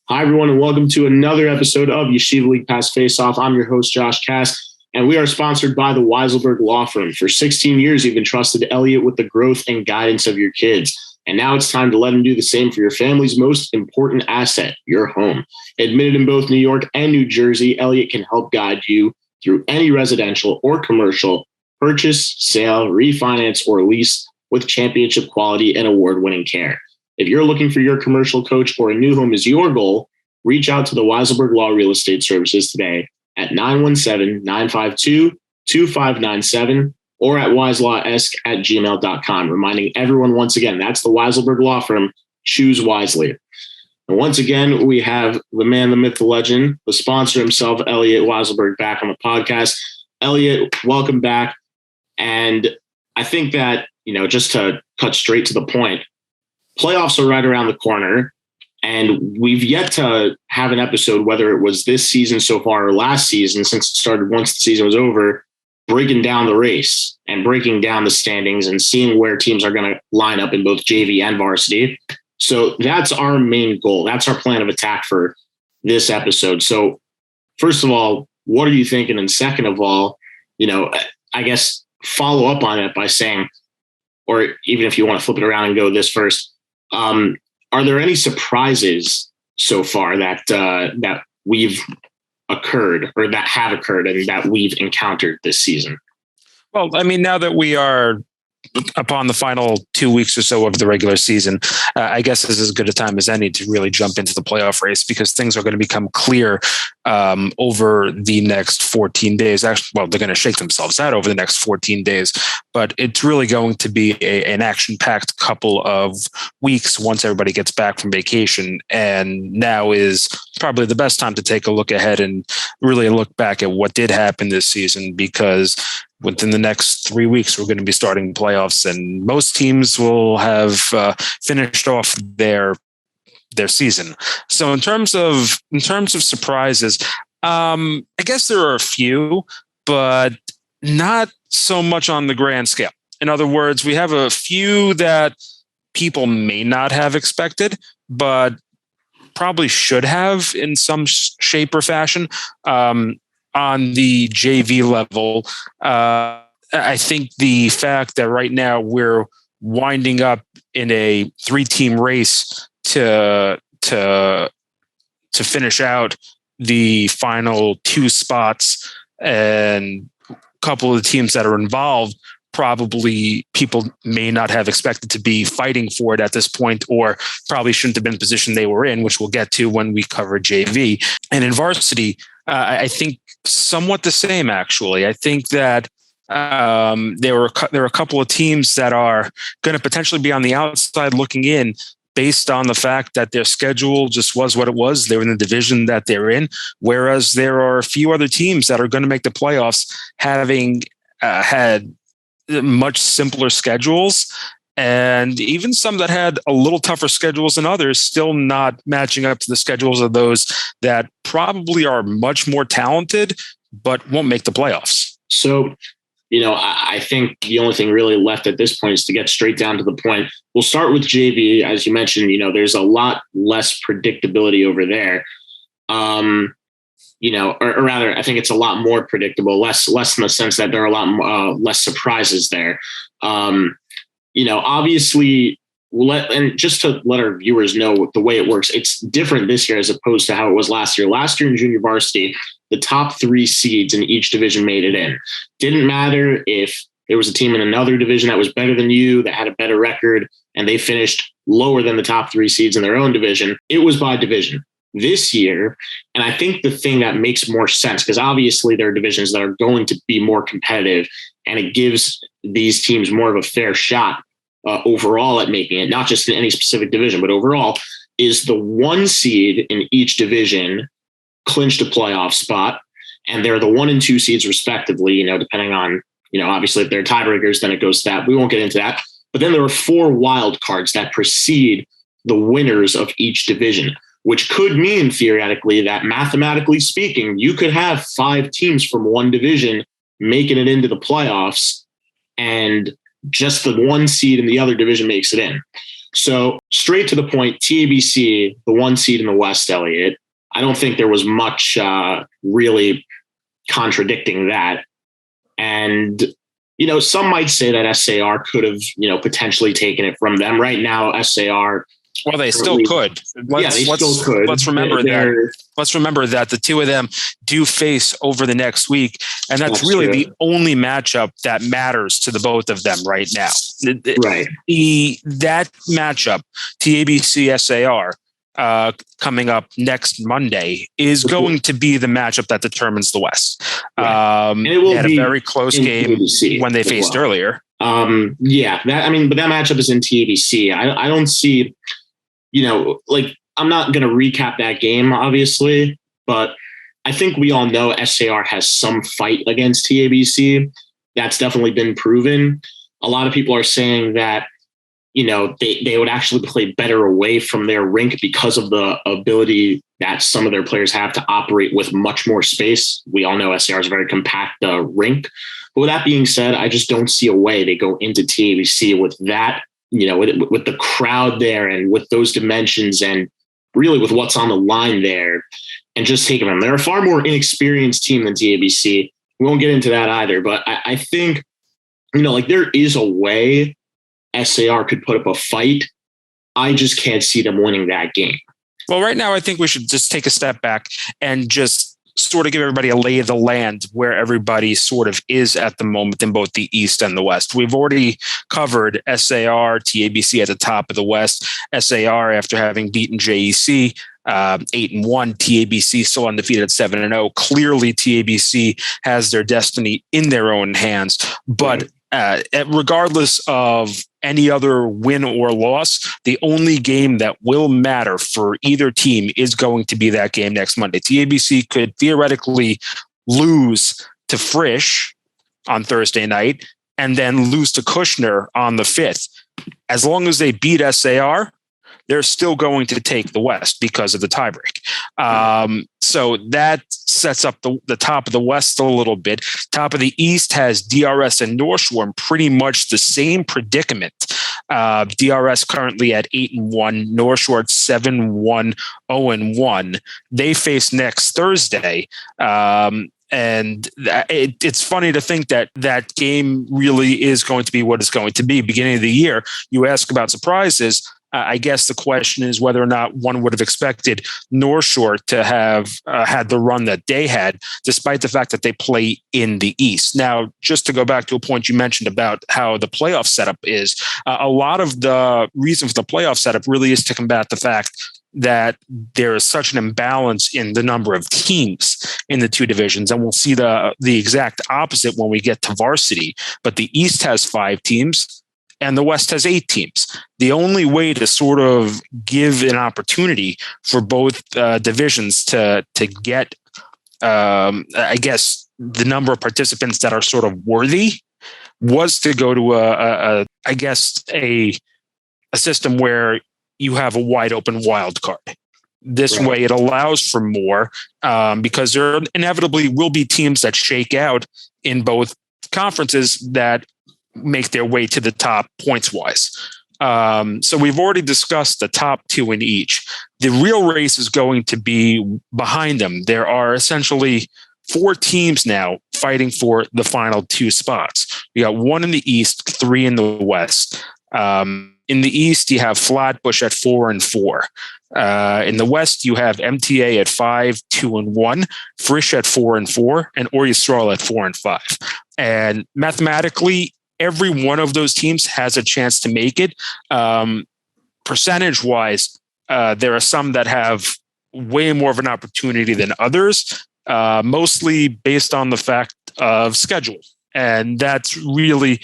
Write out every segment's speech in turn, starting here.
Hi, everyone, and welcome to another episode of Yeshiva League Pass Face-off. I'm your host, Josh Cass, and we are sponsored by the Weiselberg Law Firm. For 16 years, you've entrusted Elliot with the growth and guidance of your kids. And now it's time to let him do the same for your family's most important asset, your home. Admitted in both New York and New Jersey, Elliot can help guide you through any residential or commercial purchase, sale, refinance, or lease with championship quality and award-winning care. If you're looking for your commercial coach or a new home is your goal, reach out to the Weiselberg Law Real Estate Services today at 917-952-2597 or at wiselawesque@gmail.com. Reminding everyone once again, that's the Weiselberg Law Firm. Choose wisely. And once again, we have the man, the myth, the legend, the sponsor himself, Elliot Weiselberg, back on the podcast. Elliot, welcome back. And I think that, just to cut straight to the point, playoffs are right around the corner, and we've yet to have an episode, whether it was this season so far or last season, since it started once the season was over, breaking down the race and breaking down the standings and seeing where teams are going to line up in both JV and varsity. So that's our main goal. That's our plan of attack for this episode. So first of all, what are you thinking? And second of all, I guess follow up on it by saying, or even if you want to flip it around and go this first, are there any surprises so far that we've occurred or that have occurred and that we've encountered this season? Well, I mean, now that we are upon the final 2 weeks or so of the regular season, I guess this is as good a time as any to really jump into the playoff race, because things are going to become clear over the next 14 days. Actually, well, they're going to shake themselves out over the next 14 days, but it's really going to be an action-packed couple of weeks once everybody gets back from vacation. And now is probably the best time to take a look ahead and really look back at what did happen this season, because within the next 3 weeks, we're going to be starting playoffs, and most teams will have finished off their season. So in terms of surprises, I guess there are a few, but not so much on the grand scale. In other words, we have a few that people may not have expected, but probably should have in some shape or fashion. On the JV level, I think the fact that right now we're winding up in a 3-team race to finish out the final 2 spots, and a couple of the teams that are involved, probably people may not have expected to be fighting for it at this point, or probably shouldn't have been in the position they were in, which we'll get to when we cover JV. And in varsity, I think somewhat the same, actually. I think that there are a couple of teams that are going to potentially be on the outside looking in, based on the fact that their schedule just was what it was. They're in the division that they're in, whereas there are a few other teams that are going to make the playoffs having had much simpler schedules, and even some that had a little tougher schedules than others, still not matching up to the schedules of those that probably are much more talented but won't make the playoffs. So, I think the only thing really left at this point is to get straight down to the point. We'll start with JV. As you mentioned, there's a lot less predictability over there. Or rather, I think it's a lot more predictable, less in the sense that there are a lot less surprises there. Obviously, and just to let our viewers know the way it works, it's different this year as opposed to how it was last year. Last year in junior varsity, the top 3 seeds in each division made it in. Didn't matter if there was a team in another division that was better than you, that had a better record, and they finished lower than the top 3 seeds in their own division. It was by division. This year, and I think the thing that makes more sense, because obviously there are divisions that are going to be more competitive, and it gives these teams more of a fair shot overall at making it, not just in any specific division, but overall, is the 1 seed in each division clinched a playoff spot, and they're the 1 and 2 seeds respectively, depending on, obviously if they're tiebreakers, then it goes to that. We won't get into that. But then there are 4 wild cards that precede the winners of each division. which could mean theoretically that mathematically speaking, you could have 5 teams from one division making it into the playoffs and just the one seed in the other division makes it in. So straight to the point, TABC, the 1 seed in the West, Elliot, I don't think there was much really contradicting that. And, some might say that SAR could have, potentially taken it from them. Right now, SAR... Well, they still could. Still could. Let's remember that. Let's remember that the two of them do face over the next week, and that's really true. The only matchup that matters to the both of them right now. Right. That matchup, TABC SAR, coming up next Monday, is going to be the matchup that determines the West. Right. And it will be a very close game when they faced earlier. But that matchup is in TABC. I don't see. I'm not going to recap that game, obviously, but I think we all know SAR has some fight against TABC. That's definitely been proven. A lot of people are saying that, they would actually play better away from their rink because of the ability that some of their players have to operate with much more space. We all know SAR is a very compact rink. But with that being said, I just don't see a way they go into TABC with that, with the crowd there and with those dimensions and really with what's on the line there and just taking them. They're a far more inexperienced team than TABC. We won't get into that either, but I think, there is a way SAR could put up a fight. I just can't see them winning that game. Well, right now, I think we should just take a step back and just sort of give everybody a lay of the land where everybody sort of is at the moment in both the East and the West. We've already covered SAR, TABC at the top of the West. SAR, after having beaten JEC, 8-1, TABC still undefeated at 7-0. Clearly, TABC has their destiny in their own hands, but regardless of any other win or loss, the only game that will matter for either team is going to be that game next Monday. TABC could theoretically lose to Frisch on Thursday night and then lose to Kushner on the 5th. As long as they beat SAR, they're still going to take the West because of the tiebreak. So that sets up the top of the West a little bit. Top of the East has DRS and North Shore in pretty much the same predicament. DRS currently at 8-1, North Shore at 7-1, 0-1. They face next Thursday. And it's funny to think that game really is going to be what it's going to be. Beginning of the year, you ask about surprises. I guess the question is whether or not one would have expected North Shore to have had the run that they had, despite the fact that they play in the East. Now, just to go back to a point you mentioned about how the playoff setup is, a lot of the reason for the playoff setup really is to combat the fact that there is such an imbalance in the number of teams in the two divisions. And we'll see the exact opposite when we get to varsity. But the East has 5 teams and the West has 8 teams. The only way to sort of give an opportunity for both divisions to get, I guess, the number of participants that are sort of worthy was to go to a system where you have a wide open wild card. This way it allows for more because there inevitably will be teams that shake out in both conferences that make their way to the top points wise. So we've already discussed the top 2 in each. The real race is going to be behind them. There are essentially 4 teams now fighting for the final 2 spots. We got 1 in the East, 3 in the West. In the East, you have Flatbush at 4-4. In the West, you have MTA at 5-2-1, Frisch at 4-4, and Oyastral at 4-5. And mathematically, every one of those teams has a chance to make it. Percentage-wise, there are some that have way more of an opportunity than others, mostly based on the fact of schedule. And that really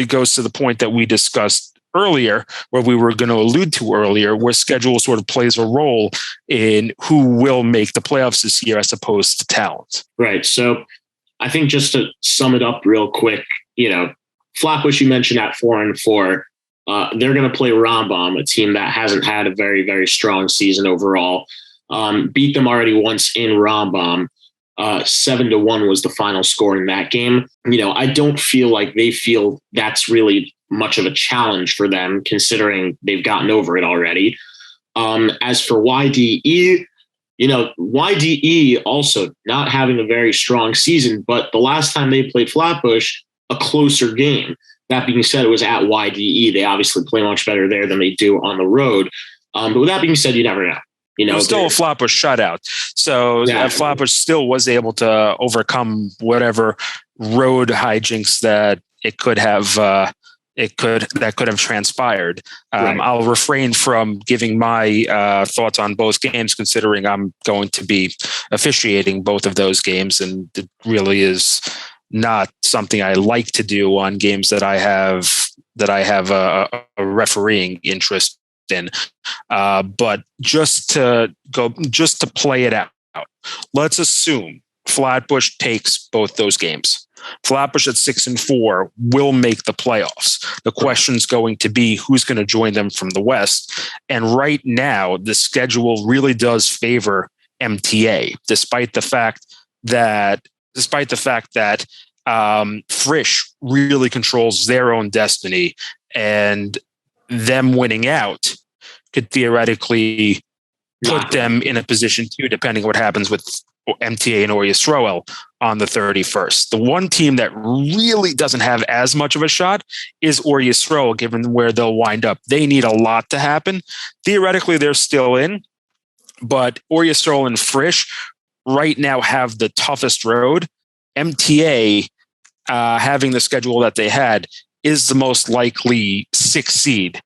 goes to the point that we discussed earlier, where we were going to allude to earlier, where schedule sort of plays a role in who will make the playoffs this year as opposed to talent. Right. So I think just to sum it up real quick, Flatbush, you mentioned at 4-4. They're going to play Rambam, a team that hasn't had a very, very strong season overall. Beat them already once in Rambam. 7-1 was the final score in that game. I don't feel like they feel that's really much of a challenge for them, considering they've gotten over it already. As for YDE, YDE also not having a very strong season, but the last time they played Flatbush, a closer game. That being said, it was at YDE. They obviously play much better there than they do on the road. But with that being said, you never know. It was still a Flatbush shutout. So Flatbush still was able to overcome whatever road hijinks that it could have transpired. Right. I'll refrain from giving my thoughts on both games, considering I'm going to be officiating both of those games, and it really is not something I like to do on games that I have a refereeing interest in. But just to play it out, let's assume Flatbush takes both those games. Flatbush at 6-4 will make the playoffs. The question's going to be who's going to join them from the West. And right now, the schedule really does favor MTA, despite the fact that Frisch really controls their own destiny, and them winning out could theoretically put them in a position too, depending on what happens with MTA and Or Yisroel on the 31st. The one team that really doesn't have as much of a shot is Or Yisroel, given where they'll wind up. They need a lot to happen. Theoretically, they're still in, but Or Yisroel and Frisch right now have the toughest road. MTA, having the schedule that they had, is the most likely 6th seed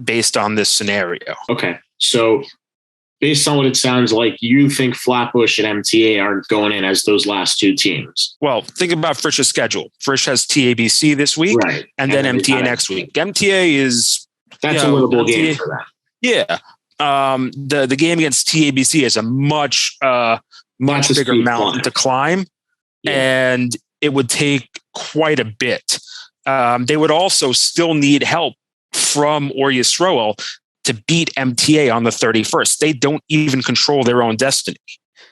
based on this scenario. Okay. So based on what it sounds like, you think Flatbush and MTA are going in as those last two teams. Well, think about Frisch's schedule. Frisch has TABC this week, right, and then MTA next week. MTA is... That's a winnable game for them. Yeah. The game against TABC is a much bigger mountain to climb, and it would take quite a bit. They would also still need help from Or Yisroel to beat MTA on the 31st. They don't even control their own destiny.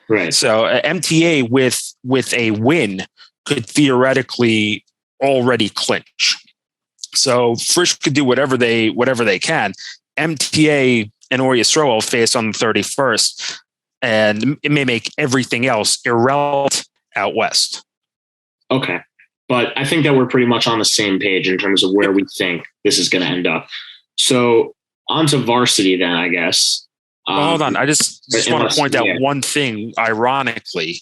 Right. So MTA with a win could theoretically already clinch. So Frisch could do whatever they can. MTA and Or Yisroel face on the 31st, and it may make everything else irrelevant out west. Okay. But I think that we're pretty much on the same page in terms of where we think this is going to end up. So on to varsity then, I guess. Hold on. I just want to point out one thing, ironically.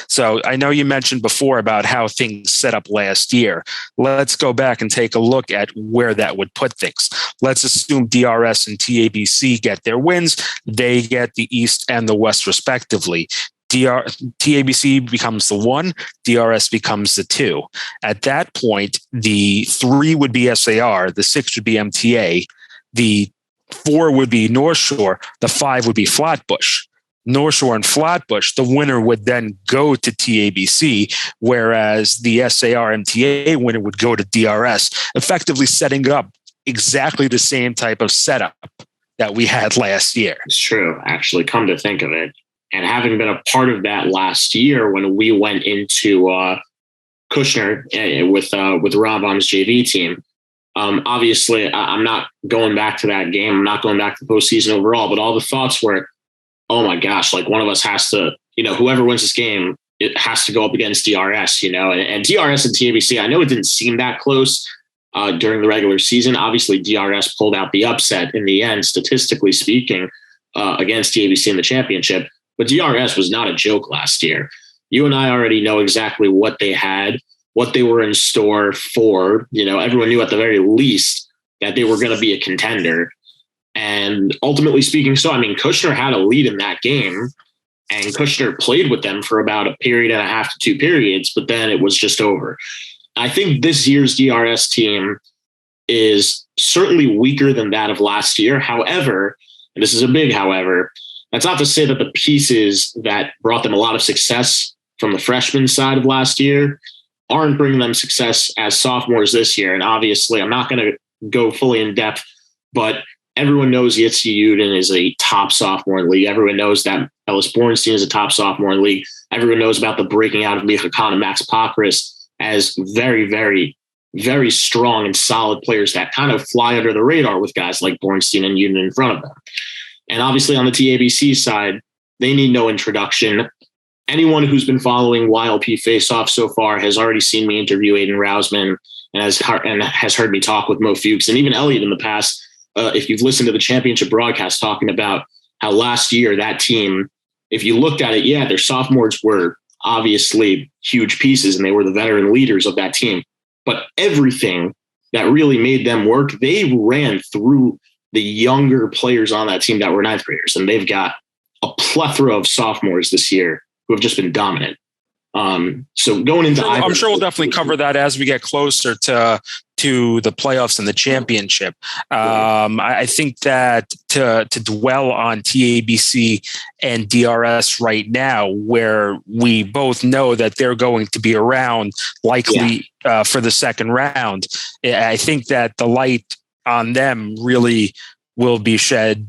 So I know you mentioned before about how things set up last year. Let's go back and take a look at where that would put things. Let's assume DRS and TABC get their wins. They get the East and the West respectively. TABC becomes the 1, DRS becomes the 2. At that point, the 3 would be SAR, the 6 would be MTA, the 4 would be North Shore, the 5 would be Flatbush. North Shore and Flatbush, the winner would then go to TABC, whereas the SAR MTA winner would go to DRS, effectively setting up exactly the same type of setup that we had last year. It's true, actually, come to think of it. And having been a part of that last year when we went into Kushner with Rambam's JV team, obviously I'm not going back to that game. I'm not going back to the postseason overall, but all the thoughts were, oh my gosh, like one of us has to, whoever wins this game, it has to go up against DRS, and DRS and TABC, I know it didn't seem that close during the regular season. Obviously DRS pulled out the upset in the end, statistically speaking, against TABC in the championship. But DRS was not a joke last year. You and I already know exactly what they had, what they were in store for. Everyone knew at the very least that they were going to be a contender. And ultimately speaking, Kushner had a lead in that game, and Kushner played with them for about a period and a half to 2 periods, but then it was just over. I think this year's DRS team is certainly weaker than that of last year. However, and this is a big however, that's not to say that the pieces that brought them a lot of success from the freshman side of last year aren't bringing them success as sophomores this year. And obviously, I'm not going to go fully in depth, but everyone knows Yitzi Uden is a top sophomore in the league. Everyone knows that Ellis Bornstein is a top sophomore in the league. Everyone knows about the breaking out of Micha Khan and Max Pakris as very, very, very strong and solid players that kind of fly under the radar with guys like Bornstein and Uden in front of them. And obviously on the TABC side, they need no introduction. Anyone who's been following YLP Face-Off so far has already seen me interview Aiden Rousman and has heard me talk with Mo Fuchs and even Elliot in the past. If you've listened to the championship broadcast talking about how last year that team, if you looked at it, yeah, their sophomores were obviously huge pieces and they were the veteran leaders of that team. But everything that really made them work, they ran through the younger players on that team that were ninth graders. And they've got a plethora of sophomores this year who have just been dominant. So going into, I'm sure we'll definitely cover that as we get closer to the playoffs and the championship. I think that to dwell on TABC and DRS right now, where we both know that they're going to be around likely for the second round, I think that the light on them really will be shed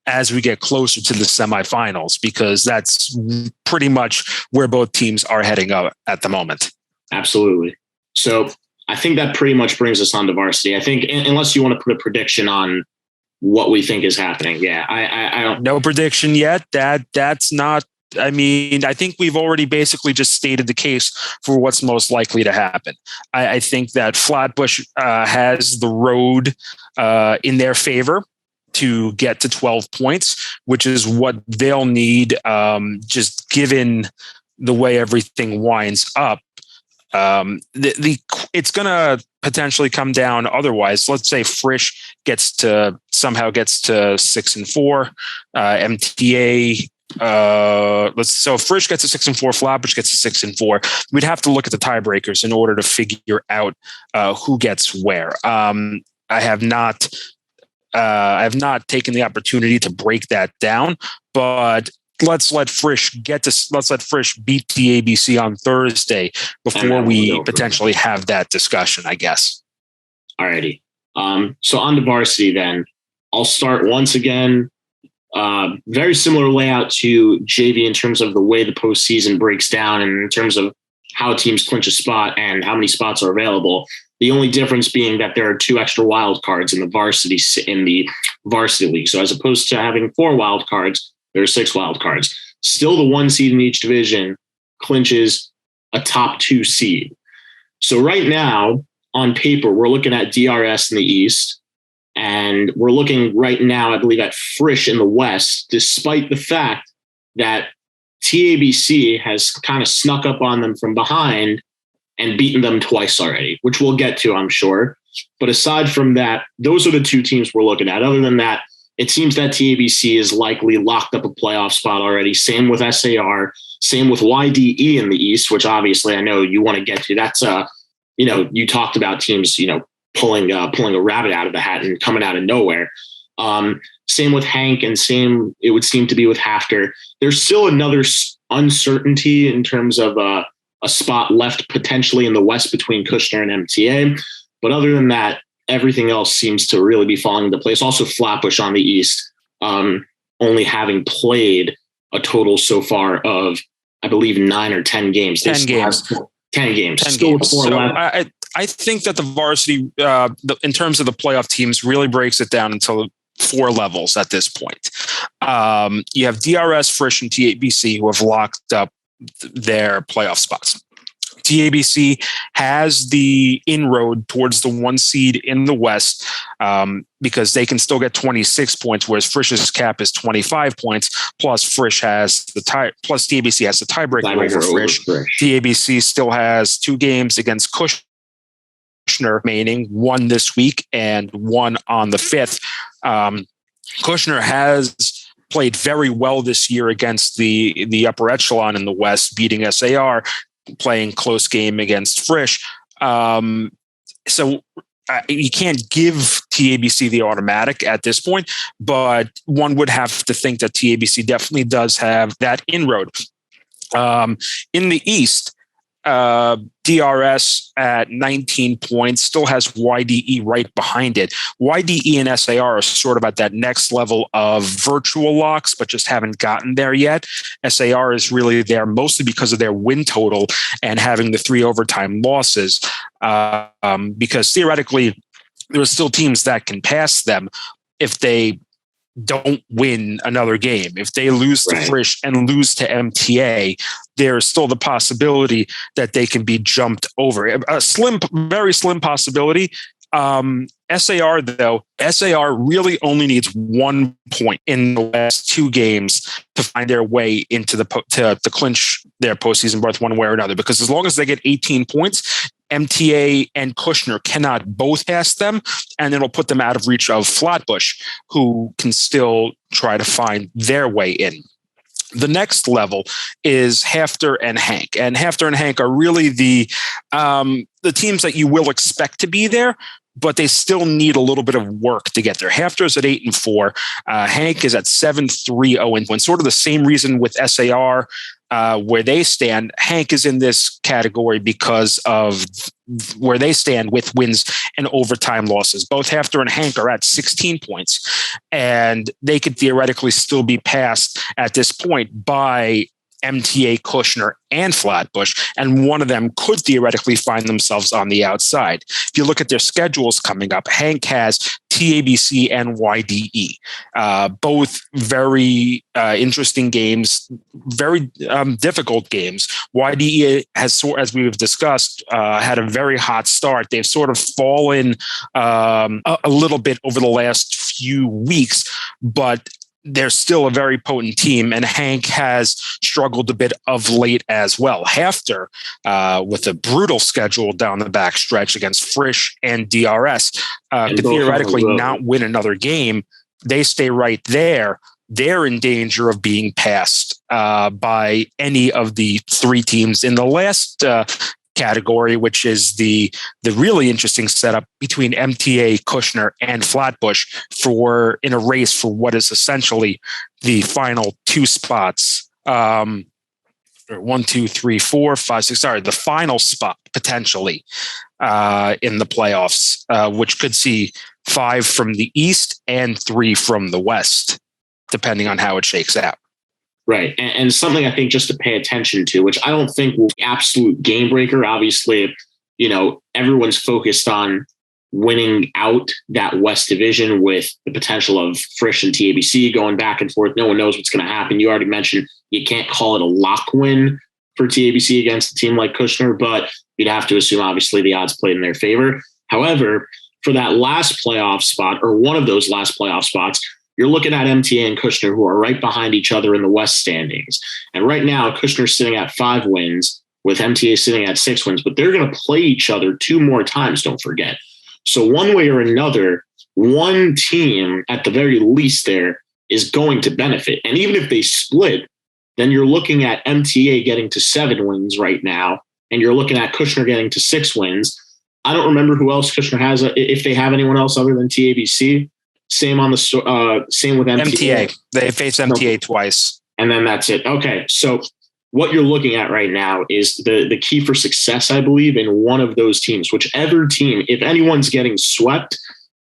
as we get closer to the semifinals, because that's pretty much where both teams are heading up at the moment. Absolutely. So I think that pretty much brings us on to varsity. I think unless you want to put a prediction on what we think is happening. Yeah, I don't. No prediction yet. That's not. I mean, I think we've already basically just stated the case for what's most likely to happen. I think that Flatbush has the road in their favor to get to 12 points, which is what they'll need, just given the way everything winds up. It's going to potentially come down otherwise. Let's say Frisch somehow gets to 6-4, MTA. So Frisch gets a 6-4, Flatbush gets a 6-4. We'd have to look at the tiebreakers in order to figure out who gets where. I have not taken the opportunity to break that down, but let's let Frisch beat the ABC on Thursday before we potentially have that discussion, I guess. Alrighty. So on to varsity then. I'll start once again. Very similar layout to JV in terms of the way the postseason breaks down and in terms of how teams clinch a spot and how many spots are available. The only difference being that there are 2 extra wild cards in the varsity league. So as opposed to having 4 wild cards, there are 6 wild cards. Still, the 1 seed in each division clinches a top 2 seed. So right now, on paper, we're looking at DRS in the East, and we're looking right now, I believe, at Frisch in the West, despite the fact that TABC has kind of snuck up on them from behind and beaten them twice already, which we'll get to, I'm sure. But aside from that, those are the 2 teams we're looking at. Other than that, it seems that TABC is likely locked up a playoff spot already. Same with SAR, same with YDE in the East, which obviously I know you want to get to. That's, you talked about teams, pulling a rabbit out of the hat and coming out of nowhere. Same with Hank, and same, it would seem to be with Hafter. There's still another uncertainty in terms of a spot left potentially in the West between Kushner and MTA. But other than that, everything else seems to really be falling into place. Also Flatbush on the East, only having played a total so far of, I believe, 9 or 10 games. 10 games. 10 games. 10 games. So I think that the varsity, in terms of the playoff teams, really breaks it down into 4 levels at this point. You have DRS, Frisch, and TABC who have locked up their playoff spots. TABC has the inroad towards the 1 seed in the West because they can still get 26 points, whereas Frisch's cap is 25 points. Plus Frisch has plus TABC has the tiebreaker over Frisch. TABC still has 2 games against Kushner remaining, 1 this week and 1 on the 5th. Kushner has played very well this year against the upper echelon in the West, beating SAR, playing close game against Frisch. So you can't give TABC the automatic at this point, but one would have to think that TABC definitely does have that inroad. In the East, DRS at 19 points, still has YDE right behind it. YDE and SAR are sort of at that next level of virtual locks, but just haven't gotten there yet. SAR is really there mostly because of their win total and having the 3 overtime losses, because theoretically there are still teams that can pass them if they don't win another game. If they lose to Frisch and lose to MTA, there's still the possibility that they can be jumped over. A slim, very slim possibility. SAR, though, SAR really only needs 1 point in the last 2 games to find their way into to clinch their postseason berth one way or another. Because as long as they get 18 points, MTA and Kushner cannot both pass them, and it'll put them out of reach of Flatbush, who can still try to find their way in. The next level is Hafter and Hank, and Hafter and Hank are really the teams that you will expect to be there, but they still need a little bit of work to get there. Hafter's at 8-4. Hank is at 7-3-0-1. Sort of the same reason with SAR, where they stand. Hank is in this category because of where they stand with wins and overtime losses. Both Hafter and Hank are at 16 points, and they could theoretically still be passed at this point by MTA, Kushner, and Flatbush, and one of them could theoretically find themselves on the outside. If you look at their schedules coming up, Hank has TABC and YDE, both very interesting games, very difficult games. YDE has, as we've discussed, had a very hot start. They've sort of fallen a little bit over the last few weeks, but they're still a very potent team, and Hank has struggled a bit of late as well. Hafter, with a brutal schedule down the back stretch against Frisch and DRS, could theoretically not win another game. They stay right there. They're in danger of being passed by any of the 3 teams in the last category, which is the really interesting setup between MTA, Kushner, and Flatbush in a race for what is essentially the final 2 spots. 1, 2, 3, 4, 5, 6. Sorry, the final spot potentially in the playoffs, which could see 5 from the East and 3 from the West, depending on how it shakes out. Right. And something I think just to pay attention to, which I don't think will be absolute game breaker. Obviously, everyone's focused on winning out that West division with the potential of Frisch and TABC going back and forth. No one knows what's going to happen. You already mentioned you can't call it a lock win for TABC against a team like Kushner, but you'd have to assume obviously the odds played in their favor. However, for that last playoff spot, or one of those last playoff spots, you're looking at MTA and Kushner, who are right behind each other in the West standings. And right now, Kushner's sitting at 5 wins, with MTA sitting at 6 wins, but they're going to play each other 2 more times, don't forget. So one way or another, one team at the very least there is going to benefit. And even if they split, then you're looking at MTA getting to 7 wins right now, and you're looking at Kushner getting to 6 wins. I don't remember who else Kushner has, if they have anyone else other than TABC. Same with MTA. They face MTA twice, and then that's it. Okay, so what you're looking at right now is the key for success, I believe, in one of those teams. Whichever team, if anyone's getting swept,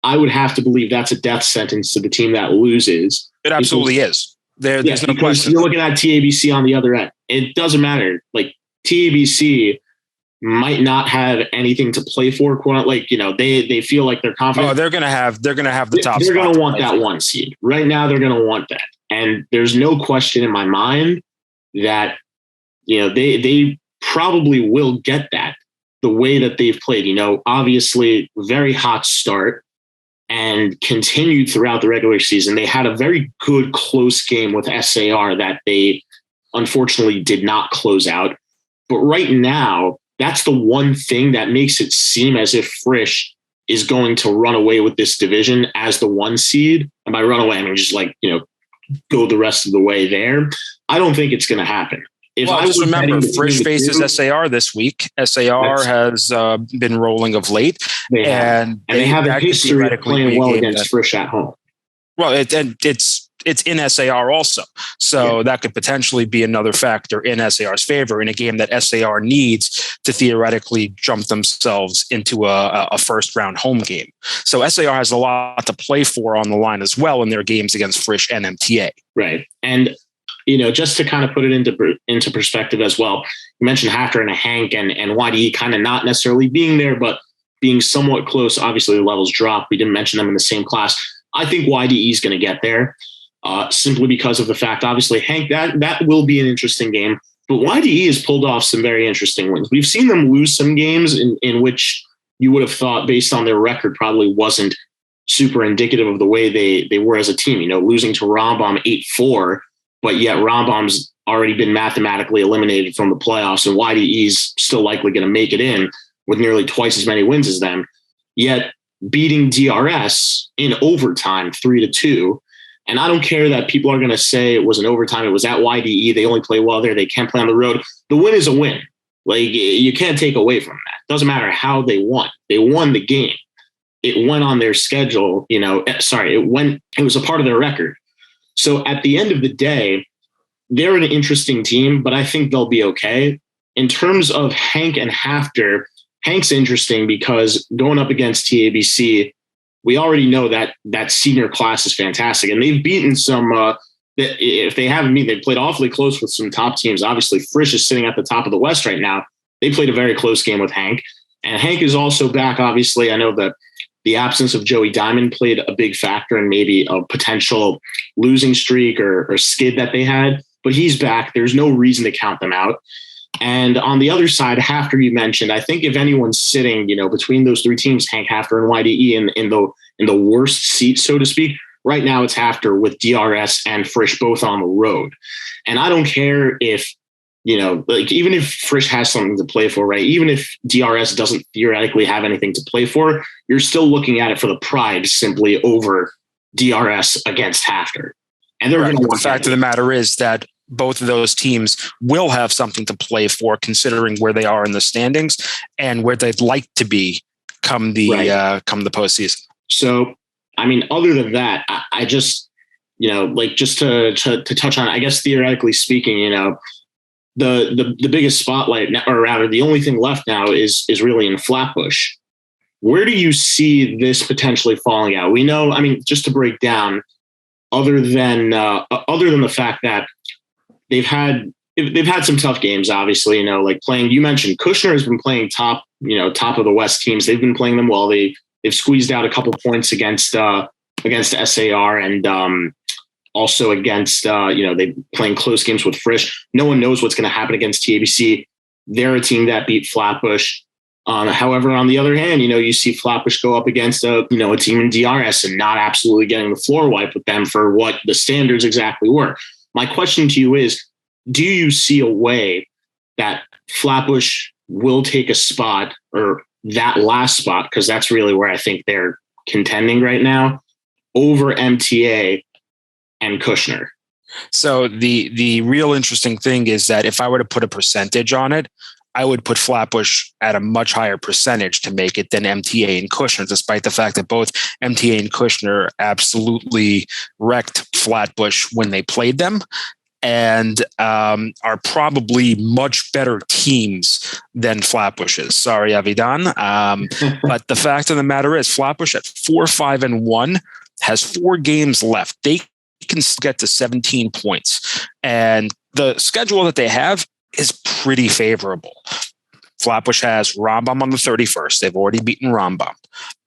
I would have to believe that's a death sentence to the team that loses. It absolutely is. There's no question. You're looking at TABC on the other end. It doesn't matter. Like TABC might not have anything to play for, they feel like they're confident. Oh, they're gonna have the top. They're gonna want that 1 seed. Right now, they're gonna want that. And there's no question in my mind that they probably will get that the way that they've played. Obviously very hot start and continued throughout the regular season. They had a very good close game with SAR that they unfortunately did not close out. But right now, that's the one thing that makes it seem as if Frisch is going to run away with this division as the 1 seed. And by run away, I mean just go the rest of the way there. I don't think it's going to happen. Just remember, Frisch faces SAR this week. SAR has been rolling of late, and they have a history of playing well against Frisch at home. Well, it's it's in SAR also. So that could potentially be another factor in SAR's favor in a game that SAR needs to theoretically jump themselves into a first round home game. So SAR has a lot to play for on the line as well in their games against Frisch and MTA. Right. And, just to kind of put it into perspective as well, you mentioned Hafter and Hank and YDE kind of not necessarily being there, but being somewhat close. Obviously, the levels drop. We didn't mention them in the same class. I think YDE is going to get there simply because of the fact, obviously, Hank, that will be an interesting game. But YDE has pulled off some very interesting wins. We've seen them lose some games in which you would have thought, based on their record, probably wasn't super indicative of the way they were as a team. Losing to Rambam 8-4, but yet Rambam's already been mathematically eliminated from the playoffs, and YDE's still likely going to make it in with nearly twice as many wins as them, yet beating DRS in overtime 3-2. And I don't care that people are going to say it was an overtime. It was at YDE. They only play well there. They can't play on the road. The win is a win. Like, you can't take away from that. Doesn't matter how they won. They won the game. It went on their schedule. It was a part of their record. So at the end of the day, they're an interesting team, but I think they'll be okay. In terms of Hank and Hafter, Hank's interesting because going up against TABC, we already know that senior class is fantastic. And they've beaten some, if they haven't beaten, they've played awfully close with some top teams. Obviously, Frisch is sitting at the top of the West right now. They played a very close game with Hank. And Hank is also back, obviously. I know that the absence of Joey Diamond played a big factor in maybe a potential losing streak or skid that they had. But he's back. There's no reason to count them out. And on the other side, Hafter, you mentioned, I think if anyone's sitting, between those three teams, Hank, Hafter, and YDE in the worst seat, so to speak, right now it's Hafter with DRS and Frisch both on the road. And I don't care if, even if Frisch has something to play for, right? Even if DRS doesn't theoretically have anything to play for, you're still looking at it for the pride simply over DRS against Hafter. And they're going to. The fact of the matter is that both of those teams will have something to play for, considering where they are in the standings and where they'd like to be come the postseason. So, other than that, I just, just to touch on, I guess theoretically speaking, the biggest spotlight, or rather, the only thing left now is really in Flatbush. Where do you see this potentially falling out? We know, just to break down, other than the fact that they've had some tough games, obviously, like playing, you mentioned Kushner has been playing top of the West teams. They've been playing them well. They've squeezed out a couple points against SAR and also against, they playing close games with Frisch. No one knows what's going to happen against TABC. They're a team that beat Flatbush. However, on the other hand, you see Flatbush go up against a team in DRS and not absolutely getting the floor wiped with them for what the standards exactly were. My question to you is, do you see a way that Flatbush will take a spot, or that last spot, because that's really where I think they're contending right now, over MTA and Kushner? So the real interesting thing is that if I were to put a percentage on it, I would put Flatbush at a much higher percentage to make it than MTA and Kushner, despite the fact that both MTA and Kushner absolutely wrecked Flatbush when they played them and are probably much better teams than Flatbush is. Sorry, Avidan. But the fact of the matter is Flatbush at 4-5-1 has 4 games left. They can get to 17 points. And the schedule that they have is pretty favorable. Flatbush has Rambam on the 31st. They've already beaten Rambam.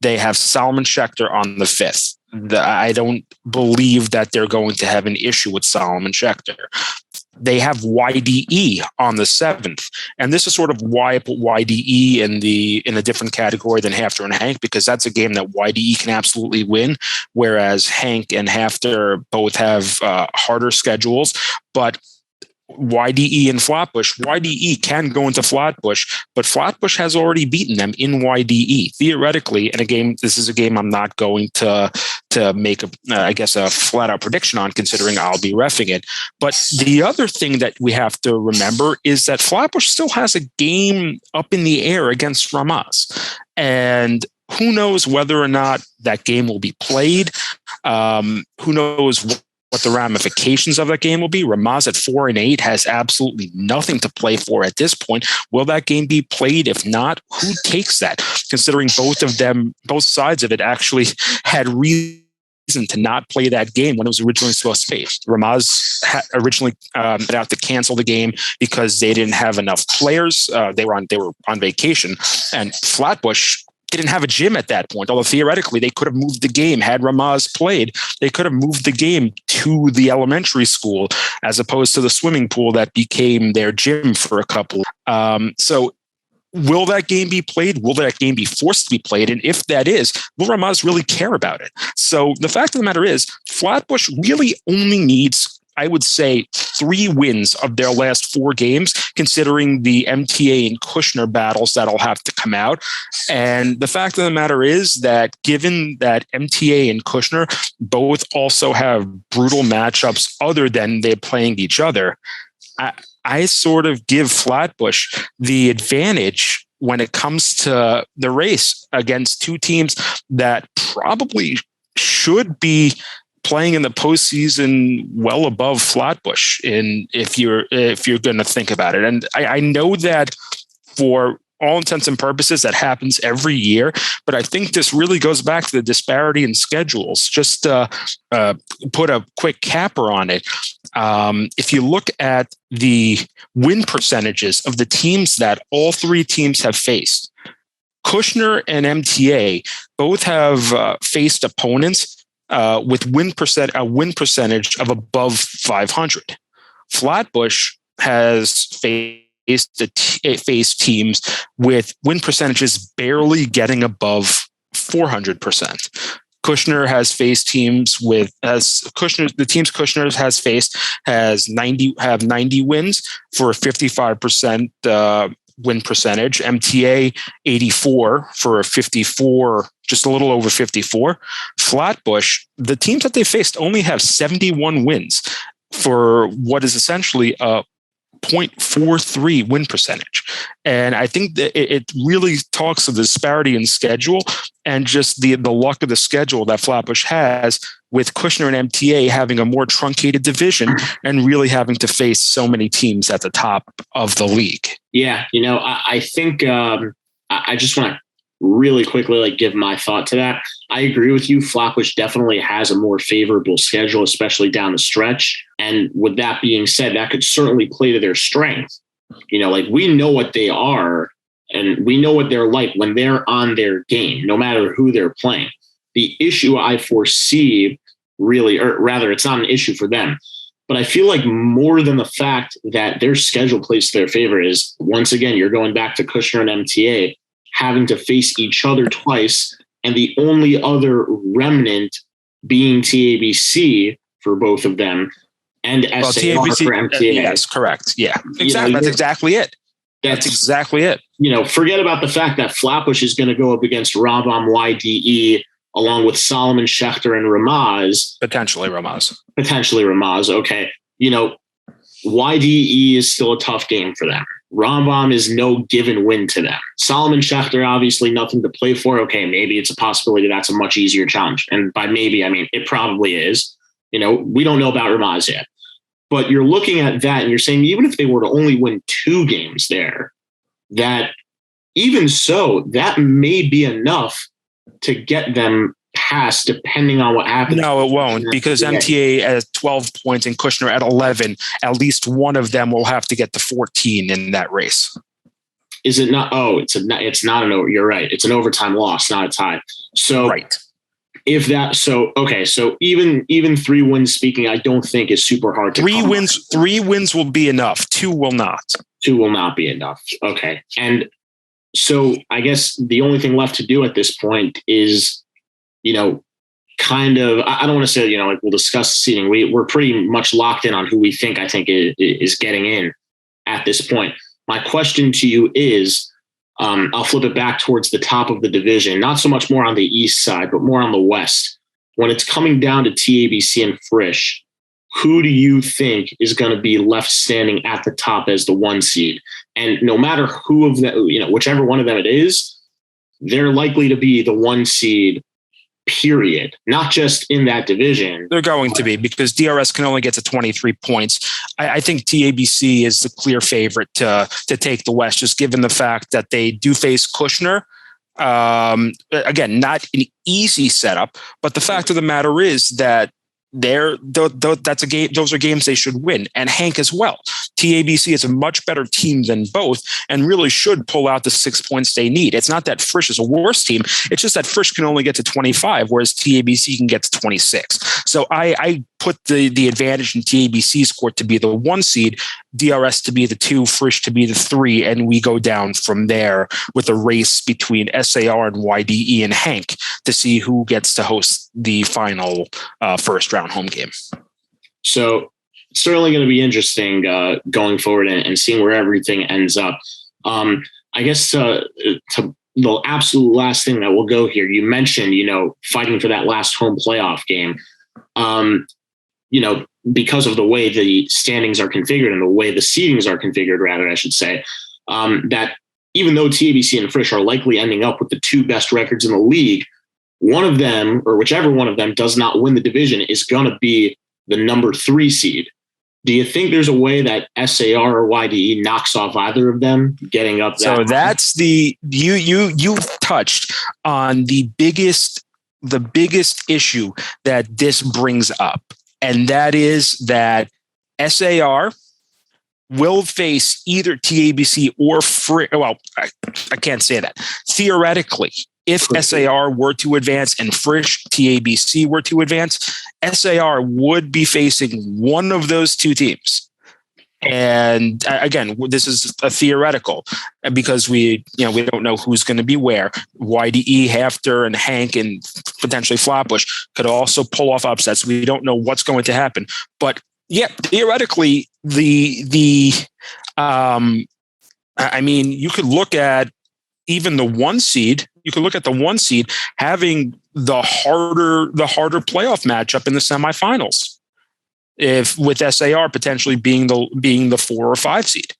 They have Solomon Schechter on the 5th. I don't believe that they're going to have an issue with Solomon Schechter. They have YDE on the 7th. And this is sort of why I put YDE in a different category than Hafter and Hank, because that's a game that YDE can absolutely win, whereas Hank and Hafter both have harder schedules. But YDE and Flatbush. YDE can go into Flatbush, but Flatbush has already beaten them in YDE theoretically. And this is a game I'm not going to make a flat out prediction on, considering I'll be reffing it. But the other thing that we have to remember is that Flatbush still has a game up in the air against Ramaz, and who knows whether or not that game will be played. Who knows what the ramifications of that game will be. Ramaz at 4-8 has absolutely nothing to play for at this point. Will that game be played? If not, who takes that? Considering both sides of it actually had reason to not play that game when it was originally supposed to be. Ramaz originally put out to cancel the game because they didn't have enough players. They were on vacation, and Flatbush didn't have a gym at that point, although theoretically they could have moved the game. Had Ramaz played, they could have moved the game to the elementary school as opposed to the swimming pool that became their gym for a couple. So will that game be played? Will that game be forced to be played? And if that is, will Ramaz really care about it? So the fact of the matter is, Flatbush really only needs, I would say, 3 wins of their last 4 games, considering the MTA and Kushner battles that'll have to come out. And the fact of the matter is that given that MTA and Kushner both also have brutal matchups other than they're playing each other, I sort of give Flatbush the advantage when it comes to the race against 2 teams that probably should be playing in the postseason well above Flatbush, if you're going to think about it. And I know that for all intents and purposes that happens every year, but I think this really goes back to the disparity in schedules. Just to put a quick capper on it, if you look at the win percentages of the teams that all 3 teams have faced, Kushner and MTA both have faced opponents with a win percentage of above 500. Flatbush has faced teams with win percentages barely getting above 400%. Kushner has faced teams the teams Kushner has faced have 90 wins for a 55% win percentage. MTA 84 for a 54, just a little over 54. Flatbush, the teams that they faced only have 71 wins for what is essentially a 0.43 win percentage. And I think that it really talks of the disparity in schedule and just the luck of the schedule that Flatbush has, with Kushner and MTA having a more truncated division and really having to face so many teams at the top of the league. Yeah, I think I just want to really quickly give my thought to that. I agree with you. Flatbush definitely has a more favorable schedule, especially down the stretch. And with that being said, that could certainly play to their strength. We know what they are and we know what they're like when they're on their game, no matter who they're playing. The issue I foresee really, or rather it's not an issue for them, but I feel like more than the fact that their schedule plays to their favor is, once again, you're going back to Kushner and MTA having to face each other twice, and the only other remnant being TABC for both of them, and SAR for MTA. Yes, correct. Yeah, exactly. That's exactly it. That's exactly it. Forget about the fact that Flatbush is going to go up against Rambam, YDE, along with Solomon, Schechter, and Ramaz. Potentially Ramaz. Okay. YDE is still a tough game for them. Rambam is no given win to them. Solomon, Schechter, obviously nothing to play for. Okay, maybe it's a possibility that's a much easier challenge. And by maybe, I mean, it probably is. We don't know about Ramaz yet. But you're looking at that and you're saying, even if they were to only win 2 games there, that even so, that may be enough to get them past, depending on what happens. No, it won't, because MTA at 12 points and Kushner at 11, at least one of them will have to get to 14 in that race. Is it not? Oh, it's not an over. You're right. It's an overtime loss, not a tie. So right. So even 3 wins speaking, I don't think is super hard to 3 wins will be enough. 2 will not. 2 will not be enough. Okay. And so I guess the only thing left to do at this point is, kind of, I don't want to say, we'll discuss seeding. We're pretty much locked in on who we think is getting in at this point. My question to you is, I'll flip it back towards the top of the division, not so much more on the east side, but more on the west. When it's coming down to TABC and Frisch, who do you think is going to be left standing at the top as the 1 seed? And no matter who of them, whichever one of them it is, they're likely to be the 1 seed period, not just in that division. They're going to be, because DRS can only get to 23 points. I think TABC is the clear favorite to take the West, just given the fact that they do face Kushner. Again, not an easy setup, but the fact of the matter is that that's a game. Those are games they should win, and Hank as well. TABC is a much better team than both, and really should pull out the 6 points they need. It's not that Frisch is a worse team; it's just that Frisch can only get to 25, whereas TABC can get to 26. So I put the advantage in TABC's court to be the 1 seed, DRS to be the 2, Frisch to be the 3, and we go down from there with a race between SAR and YDE and Hank to see who gets to host the final first round home game. So it's certainly going to be interesting going forward and seeing where everything ends up. I guess to the absolute last thing that will go here, you mentioned, fighting for that last home playoff game. Because of the way the standings are configured and the way the seedings are configured, rather, I should say, that even though TABC and Frisch are likely ending up with the 2 best records in the league, one of them, or whichever one of them, does not win the division is going to be the number 3 seed. Do you think there's a way that SAR or YDE knocks off either of them, getting up? So that's you touched on the biggest issue that this brings up, and that is that SAR will face either TABC or Frisch. Well, I can't say that. Theoretically, if SAR were to advance and Frisch TABC were to advance, SAR would be facing one of those 2 teams. And again, this is a theoretical, because we don't know who's going to be where. YDE, Hafter, and Hank, and potentially Flatbush could also pull off upsets. We don't know what's going to happen, but yeah, theoretically, you could look at even the 1 seed. You could look at the 1 seed having the harder playoff matchup in the semifinals, if with SAR potentially being the 4 or 5 seed.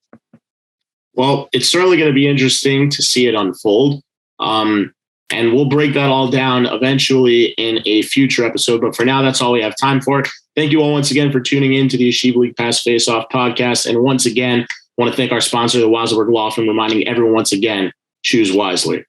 Well, it's certainly going to be interesting to see it unfold. And we'll break that all down eventually in a future episode. But for now, that's all we have time for. Thank you all once again for tuning in to the Yeshiva League Pass Face-off podcast. And once again, I want to thank our sponsor, the Weiselberg Law Firm, reminding everyone once again, choose wisely.